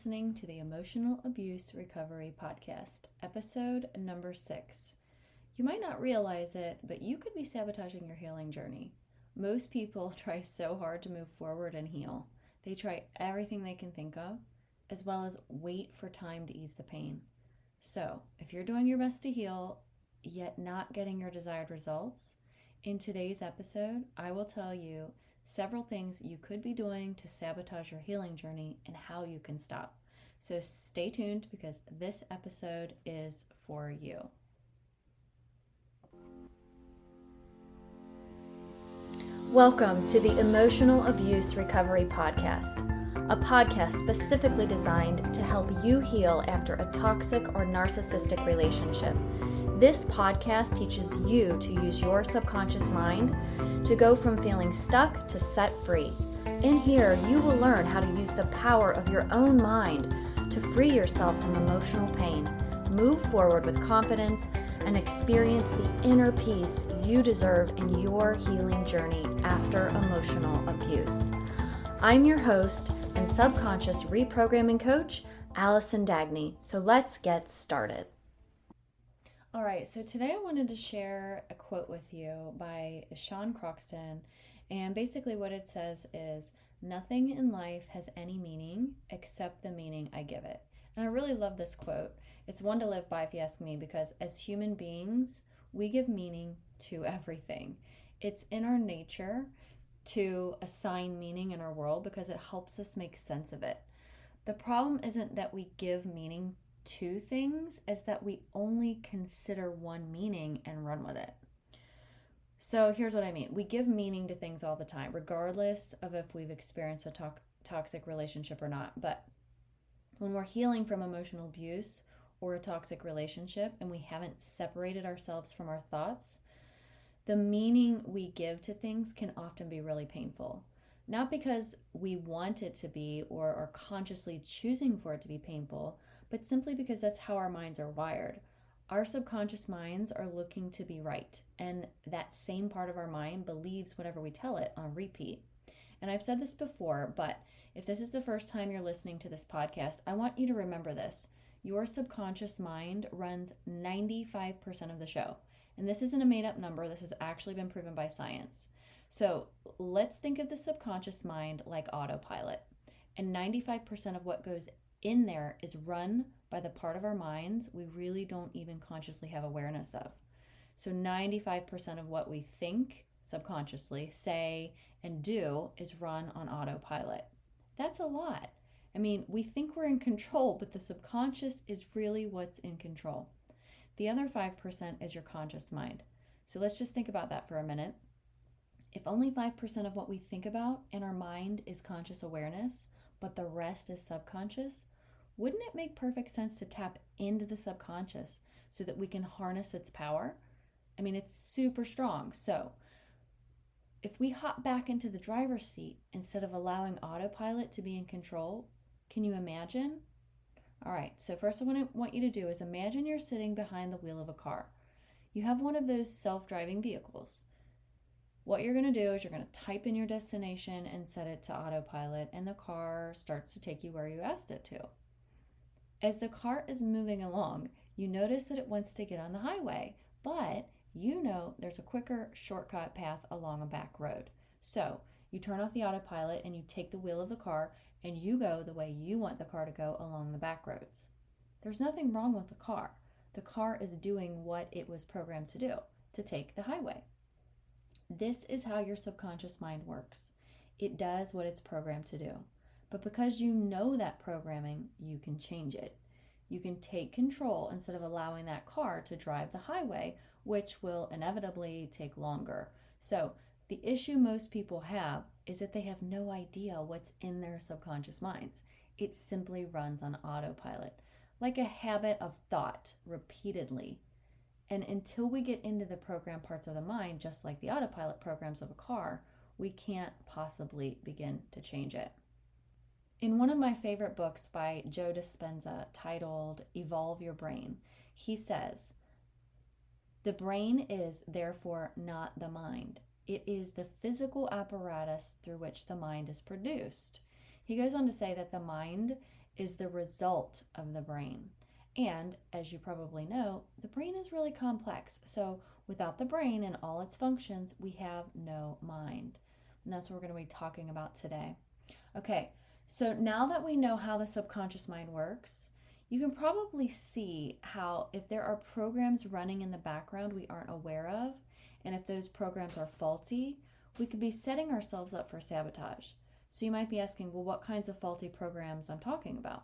listening to the Emotional Abuse Recovery Podcast, episode number 6. You might not realize it, but you could be sabotaging your healing journey. Most people try so hard to move forward and heal. They try everything they can think of, as well as wait for time to ease the pain. So, if you're doing your best to heal, yet not getting your desired results, in today's episode, I will tell you several things you could be doing to sabotage your healing journey and how you can stop. So stay tuned because this episode is for you. Welcome to the Emotional Abuse Recovery Podcast, a podcast specifically designed to help you heal after a toxic or narcissistic relationship. This podcast teaches you to use your subconscious mind to go from feeling stuck to set free. In here, you will learn how to use the power of your own mind to free yourself from emotional pain, move forward with confidence, and experience the inner peace you deserve in your healing journey after emotional abuse. I'm your host and subconscious reprogramming coach, Allison Dagny. So let's get started. All right, so today I wanted to share a quote with you by Sean Croxton, and basically what it says is, "Nothing in life has any meaning except the meaning I give it." And I really love this quote. It's one to live by if you ask me, because as human beings, we give meaning to everything. It's in our nature to assign meaning in our world because it helps us make sense of it. The problem isn't that we give meaning to things, as that we only consider one meaning and run with it. So here's what I mean. We give meaning to things all the time, regardless of if we've experienced a toxic relationship or not. But when we're healing from emotional abuse or a toxic relationship and we haven't separated ourselves from our thoughts, the meaning we give to things can often be really painful. Not because we want it to be or are consciously choosing for it to be painful, but simply because that's how our minds are wired. Our subconscious minds are looking to be right, and that same part of our mind believes whatever we tell it on repeat. And I've said this before, but if this is the first time you're listening to this podcast, I want you to remember this. Your subconscious mind runs 95% of the show. And this isn't a made-up number. This has actually been proven by science. So let's think of the subconscious mind like autopilot. And 95% of what goes in there is run by the part of our minds we really don't even consciously have awareness of. So 95% of what we think subconsciously, say, and do is run on autopilot. That's a lot. I mean, we think we're in control, but the subconscious is really what's in control. The other 5% is your conscious mind. So let's just think about that for a minute. If only 5% of what we think about in our mind is conscious awareness, but the rest is subconscious, wouldn't it make perfect sense to tap into the subconscious so that we can harness its power? I mean, it's super strong. So if we hop back into the driver's seat instead of allowing autopilot to be in control, can you imagine? All right, so first I want you to do is imagine you're sitting behind the wheel of a car. You have one of those self-driving vehicles. What you're going to do is you're going to type in your destination and set it to autopilot, and the car starts to take you where you asked it to. As the car is moving along, you notice that it wants to get on the highway, but you know there's a quicker shortcut path along a back road. So you turn off the autopilot and you take the wheel of the car and you go the way you want the car to go along the back roads. There's nothing wrong with the car. The car is doing what it was programmed to do, to take the highway. This is how your subconscious mind works. It does what it's programmed to do. But because you know that programming, you can change it. You can take control instead of allowing that car to drive the highway, which will inevitably take longer. So the issue most people have is that they have no idea what's in their subconscious minds. It simply runs on autopilot, like a habit of thought repeatedly. And until we get into the program parts of the mind, just like the autopilot programs of a car, we can't possibly begin to change it. In one of my favorite books by Joe Dispenza titled Evolve Your Brain, he says, "The brain is therefore not the mind. It is the physical apparatus through which the mind is produced." He goes on to say that the mind is the result of the brain. And as you probably know, the brain is really complex. So without the brain and all its functions, we have no mind. And that's what we're going to be talking about today. Okay, so now that we know how the subconscious mind works, you can probably see how if there are programs running in the background we aren't aware of, and if those programs are faulty, we could be setting ourselves up for sabotage. So you might be asking, well, what kinds of faulty programs I'm talking about?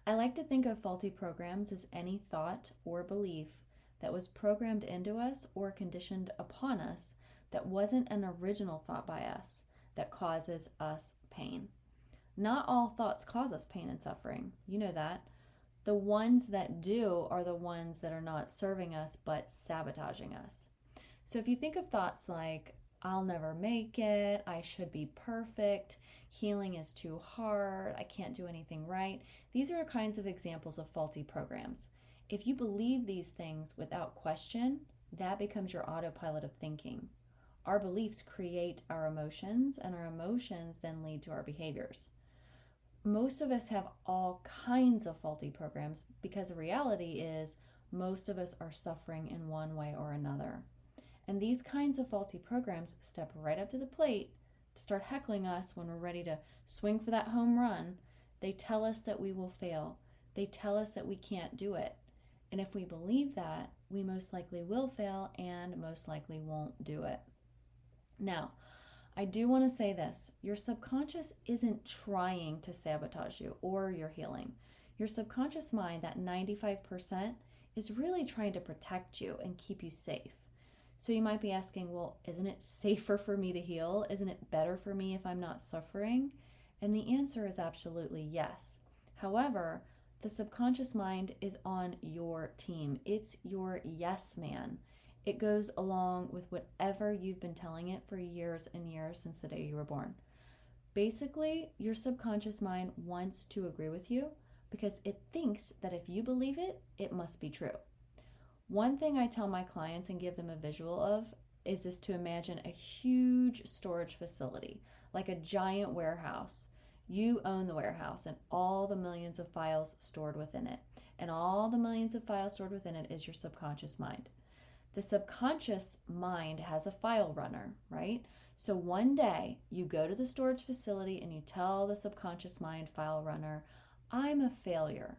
I like to think of faulty programs as any thought or belief that was programmed into us or conditioned upon us that wasn't an original thought by us that causes us pain. Not all thoughts cause us pain and suffering. You know that. The ones that do are the ones that are not serving us but sabotaging us. So if you think of thoughts like, I'll never make it, I should be perfect, healing is too hard, I can't do anything right, these are kinds of examples of faulty programs. If you believe these things without question, that becomes your autopilot of thinking. Our beliefs create our emotions, and our emotions then lead to our behaviors. Most of us have all kinds of faulty programs because the reality is most of us are suffering in one way or another. And these kinds of faulty programs step right up to the plate to start heckling us when we're ready to swing for that home run. They tell us that we will fail. They tell us that we can't do it. And if we believe that, we most likely will fail and most likely won't do it. Now, I do want to say this. Your subconscious isn't trying to sabotage you or your healing. Your subconscious mind, that 95%, is really trying to protect you and keep you safe. So you might be asking, well, isn't it safer for me to heal? Isn't it better for me if I'm not suffering? And the answer is absolutely yes. However, the subconscious mind is on your team. It's your yes man. It goes along with whatever you've been telling it for years and years since the day you were born. Basically, your subconscious mind wants to agree with you because it thinks that if you believe it, it must be true. One thing I tell my clients and give them a visual of is this: to imagine a huge storage facility, like a giant warehouse. You own the warehouse and all the millions of files stored within it. And all the millions of files stored within it is your subconscious mind. The subconscious mind has a file runner, right? So one day you go to the storage facility and you tell the subconscious mind file runner, I'm a failure.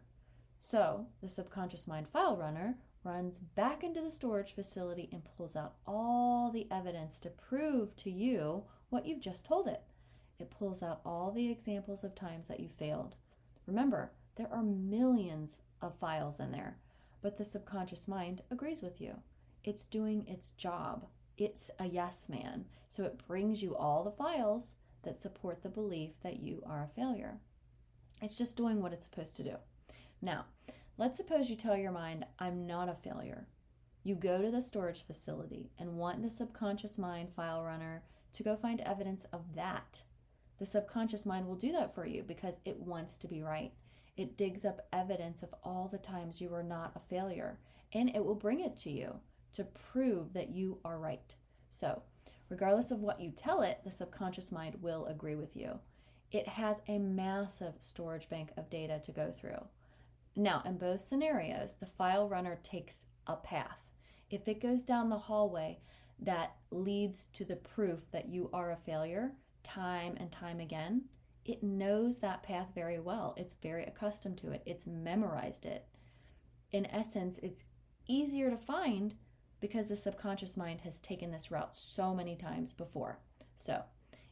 So the subconscious mind file runner runs back into the storage facility and pulls out all the evidence to prove to you what you've just told it. It pulls out all the examples of times that you failed. Remember, there are millions of files in there, but the subconscious mind agrees with you. It's doing its job. It's a yes man. So it brings you all the files that support the belief that you are a failure. It's just doing what it's supposed to do. Now, let's suppose you tell your mind, I'm not a failure. You go to the storage facility and want the subconscious mind file runner to go find evidence of that. The subconscious mind will do that for you because it wants to be right. It digs up evidence of all the times you were not a failure, and it will bring it to you to prove that you are right. So, regardless of what you tell it, the subconscious mind will agree with you. It has a massive storage bank of data to go through. Now, in both scenarios, the file runner takes a path. If it goes down the hallway that leads to the proof that you are a failure time and time again, it knows that path very well. It's very accustomed to it. It's memorized it. In essence, it's easier to find because the subconscious mind has taken this route so many times before. So,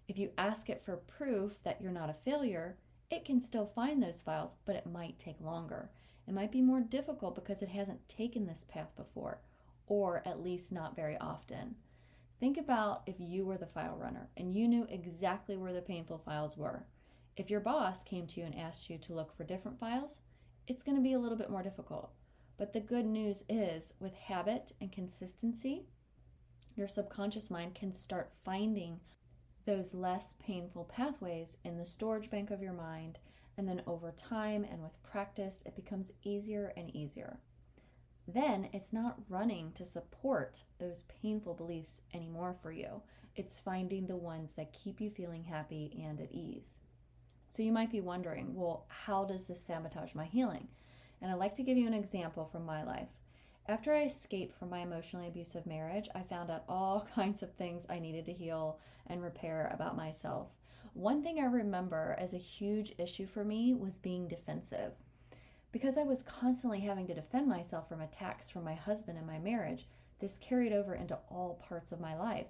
if you ask it for proof that you're not a failure, it can still find those files, but it might take longer. It might be more difficult because it hasn't taken this path before, or at least not very often. Think about if you were the file runner and you knew exactly where the painful files were. If your boss came to you and asked you to look for different files, it's going to be a little bit more difficult. But the good news is, with habit and consistency, your subconscious mind can start finding those less painful pathways in the storage bank of your mind, and then over time and with practice, it becomes easier and easier. Then it's not running to support those painful beliefs anymore for you. It's finding the ones that keep you feeling happy and at ease. So you might be wondering, well, how does this sabotage my healing? And I'd like to give you an example from my life. After I escaped from my emotionally abusive marriage, I found out all kinds of things I needed to heal and repair about myself. One thing I remember as a huge issue for me was being defensive. Because I was constantly having to defend myself from attacks from my husband in my marriage, this carried over into all parts of my life.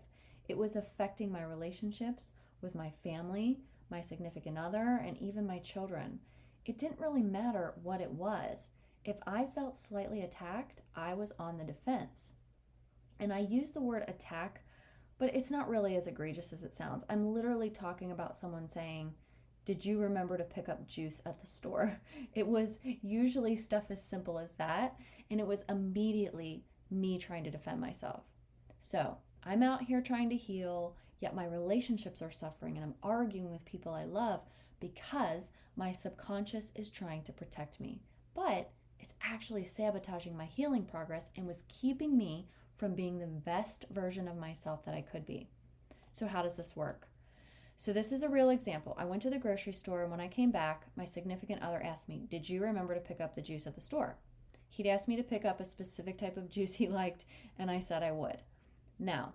It was affecting my relationships with my family, my significant other, and even my children. It didn't really matter what it was. If I felt slightly attacked, I was on the defense. And I use the word attack, but it's not really as egregious as it sounds. I'm literally talking about someone saying, "Did you remember to pick up juice at the store?" It was usually stuff as simple as that, and it was immediately me trying to defend myself. So I'm out here trying to heal, yet my relationships are suffering, and I'm arguing with people I love because my subconscious is trying to protect me. But it's actually sabotaging my healing progress and was keeping me from being the best version of myself that I could be. So how does this work? So this is a real example. I went to the grocery store, and when I came back, my significant other asked me, "Did you remember to pick up the juice at the store?" He'd asked me to pick up a specific type of juice he liked, and I said I would. Now,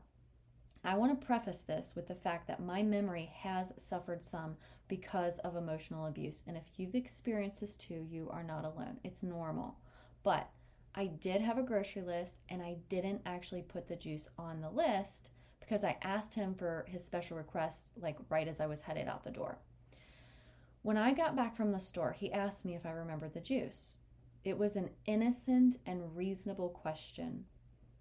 I want to preface this with the fact that my memory has suffered some because of emotional abuse. And if you've experienced this too, you are not alone. It's normal. But I did have a grocery list, and I didn't actually put the juice on the list because I asked him for his special request like right as I was headed out the door. When I got back from the store, he asked me if I remembered the juice. It was an innocent and reasonable question,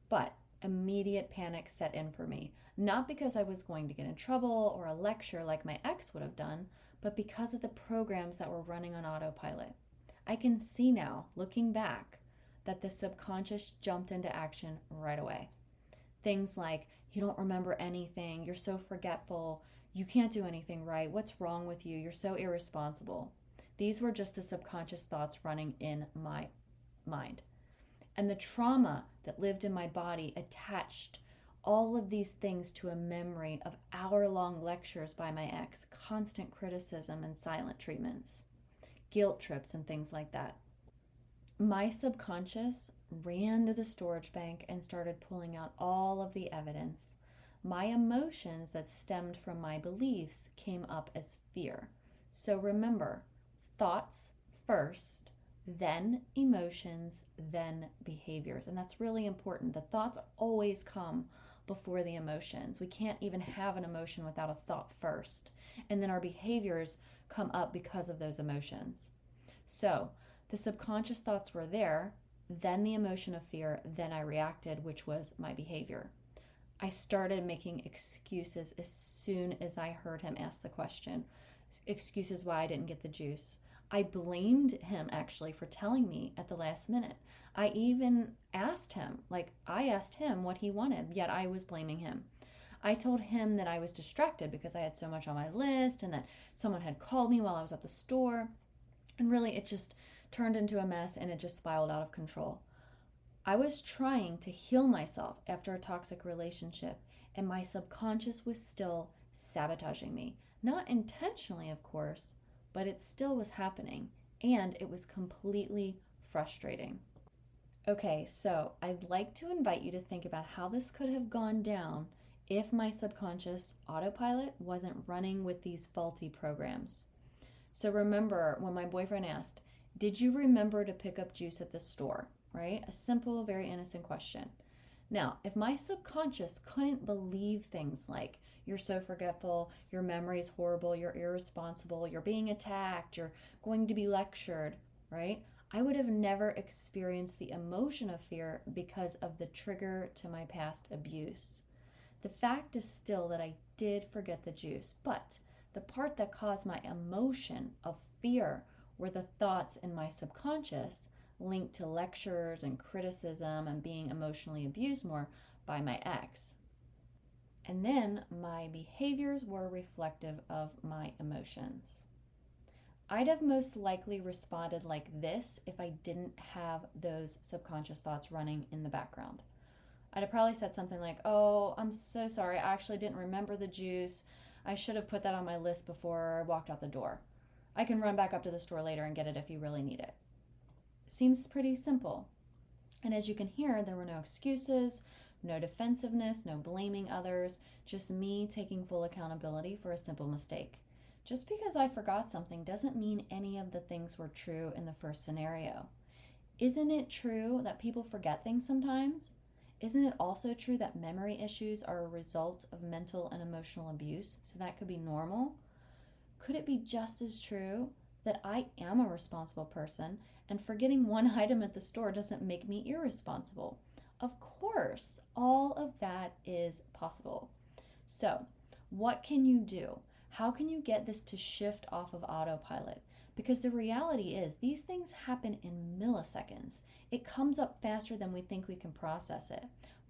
but immediate panic set in for me. Not because I was going to get in trouble or a lecture like my ex would have done, but because of the programs that were running on autopilot. I can see now, looking back, that the subconscious jumped into action right away. Things like, "You don't remember anything, you're so forgetful, you can't do anything right, what's wrong with you, you're so irresponsible." These were just the subconscious thoughts running in my mind. And the trauma that lived in my body attached all of these things to a memory of hour-long lectures by my ex, constant criticism and silent treatments, guilt trips and things like that. My subconscious ran to the storage bank and started pulling out all of the evidence. My emotions that stemmed from my beliefs came up as fear. So remember, thoughts first, then emotions, then behaviors. And that's really important. The thoughts always come before the emotions. We can't even have an emotion without a thought first. And then our behaviors come up because of those emotions. So the subconscious thoughts were there, then the emotion of fear, then I reacted, which was my behavior. I started making excuses as soon as I heard him ask the question. Excuses why I didn't get the juice. I blamed him actually for telling me at the last minute. I even asked him what he wanted, yet I was blaming him. I told him that I was distracted because I had so much on my list and that someone had called me while I was at the store. And really, it just turned into a mess, and it just spiraled out of control. I was trying to heal myself after a toxic relationship, and my subconscious was still sabotaging me. Not intentionally, of course, but it still was happening, and it was completely frustrating. Okay, so I'd like to invite you to think about how this could have gone down if my subconscious autopilot wasn't running with these faulty programs. So remember when my boyfriend asked, "Did you remember to pick up juice at the store?" Right? A simple, very innocent question. Now, if my subconscious couldn't believe things like, "You're so forgetful, your memory is horrible, you're irresponsible, you're being attacked, you're going to be lectured," right? I would have never experienced the emotion of fear because of the trigger to my past abuse. The fact is still that I did forget the juice, but the part that caused my emotion of fear were the thoughts in my subconscious linked to lectures and criticism and being emotionally abused more by my ex. And then my behaviors were reflective of my emotions. I'd have most likely responded like this if I didn't have those subconscious thoughts running in the background. I'd have probably said something like, "Oh, I'm so sorry, I actually didn't remember the juice. I should have put that on my list before I walked out the door." I can run back up to the store later and get it if you really need it. Seems pretty simple. And as you can hear, there were no excuses, no defensiveness, no blaming others, just me taking full accountability for a simple mistake. Just because I forgot something doesn't mean any of the things were true in the first scenario. Isn't it true that people forget things sometimes? Isn't it also true that memory issues are a result of mental and emotional abuse, so that could be normal? Could it be just as true that I am a responsible person and forgetting one item at the store doesn't make me irresponsible? Of course, all of that is possible. So, what can you do? How can you get this to shift off of autopilot? Because the reality is these things happen in milliseconds. It comes up faster than we think we can process it.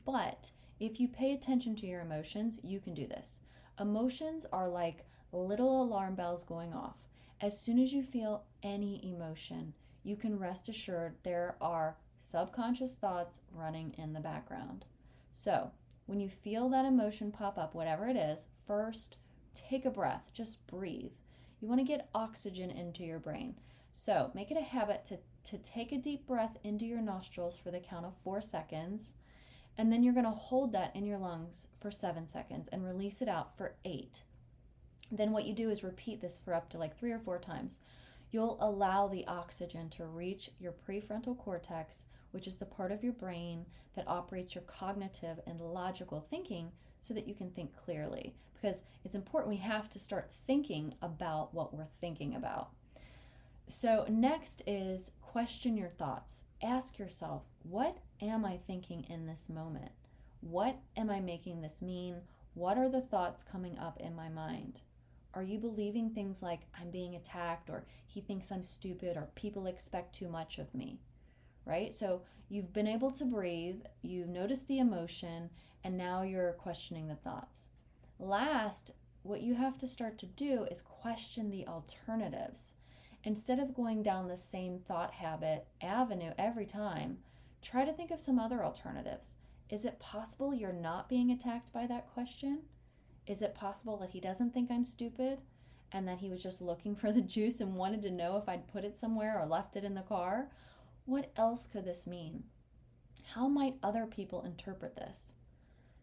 But if you pay attention to your emotions, you can do this. Emotions are like little alarm bells going off. As soon as you feel any emotion, you can rest assured there are subconscious thoughts running in the background. So, when you feel that emotion pop up, whatever it is, first take a breath, just breathe. You want to get oxygen into your brain. So, make it a habit to take a deep breath into your nostrils for the count of 4 seconds, and then you're going to hold that in your lungs for 7 seconds and release it out for 8. Then what you do is repeat this for up to like 3 or 4 times. You'll allow the oxygen to reach your prefrontal cortex, which is the part of your brain that operates your cognitive and logical thinking, so that you can think clearly. Because it's important, we have to start thinking about what we're thinking about. So next is question your thoughts. Ask yourself, what am I thinking in this moment? What am I making this mean? What are the thoughts coming up in my mind? Are you believing things like I'm being attacked, or he thinks I'm stupid, or people expect too much of me, right? So you've been able to breathe, you've noticed the emotion, and now you're questioning the thoughts. Last, what you have to start to do is question the alternatives. Instead of going down the same thought habit avenue every time, try to think of some other alternatives. Is it possible you're not being attacked by that question? Is it possible that he doesn't think I'm stupid and that he was just looking for the juice and wanted to know if I'd put it somewhere or left it in the car? What else could this mean? How might other people interpret this?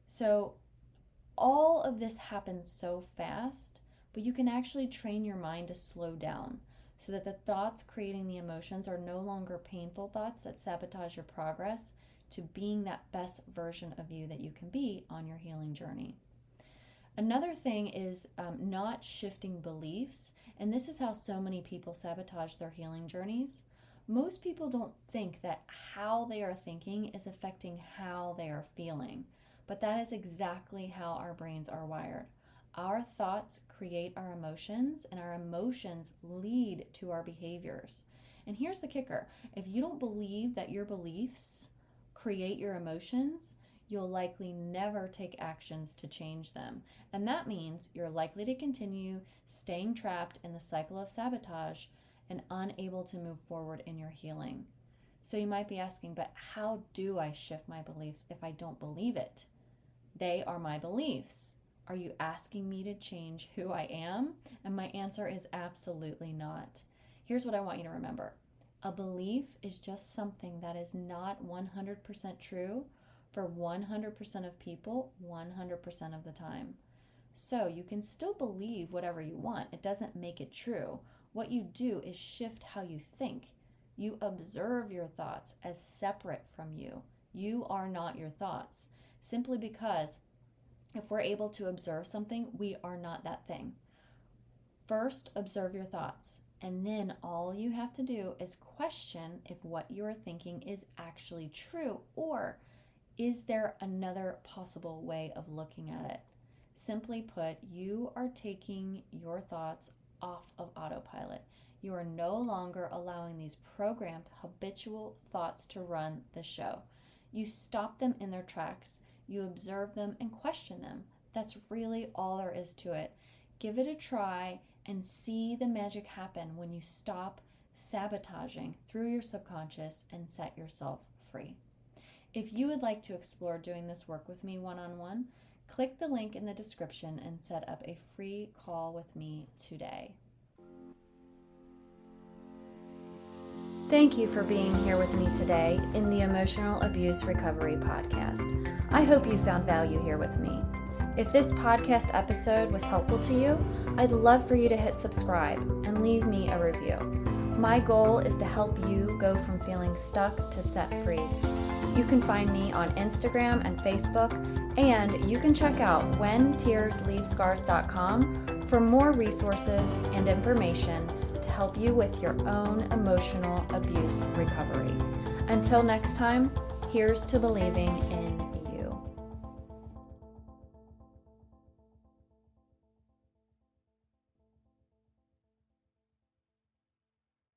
So all of this happens so fast, but you can actually train your mind to slow down so that the thoughts creating the emotions are no longer painful thoughts that sabotage your progress to being that best version of you that you can be on your healing journey. Another thing is not shifting beliefs, and this is how so many people sabotage their healing journeys. Most people don't think that how they are thinking is affecting how they are feeling, but that is exactly how our brains are wired. Our thoughts create our emotions, and our emotions lead to our behaviors. And here's the kicker. If you don't believe that your beliefs create your emotions, you'll likely never take actions to change them. And that means you're likely to continue staying trapped in the cycle of sabotage and unable to move forward in your healing. So you might be asking, but how do I shift my beliefs if I don't believe it? They are my beliefs. Are you asking me to change who I am? And my answer is absolutely not. Here's what I want you to remember. A belief is just something that is not 100% true for 100% of people 100% of the time. So you can still believe whatever you want. It doesn't make it true. What you do is shift how you think. You observe your thoughts as separate from you. You are not your thoughts. Simply because if we're able to observe something, we are not that thing. First, observe your thoughts. And then all you have to do is question if what you are thinking is actually true, or is there another possible way of looking at it? Simply put, you are taking your thoughts off of autopilot. You are no longer allowing these programmed habitual thoughts to run the show. You stop them in their tracks. You observe them and question them. That's really all there is to it. Give it a try and see the magic happen when you stop sabotaging through your subconscious and set yourself free. If you would like to explore doing this work with me one-on-one, click the link in the description and set up a free call with me today. Thank you for being here with me today in the Emotional Abuse Recovery Podcast. I hope you found value here with me. If this podcast episode was helpful to you, I'd love for you to hit subscribe and leave me a review. My goal is to help you go from feeling stuck to set free. You can find me on Instagram and Facebook, and you can check out whentearsleavescars.com for more resources and information to help you with your own emotional abuse recovery. Until next time, here's to believing in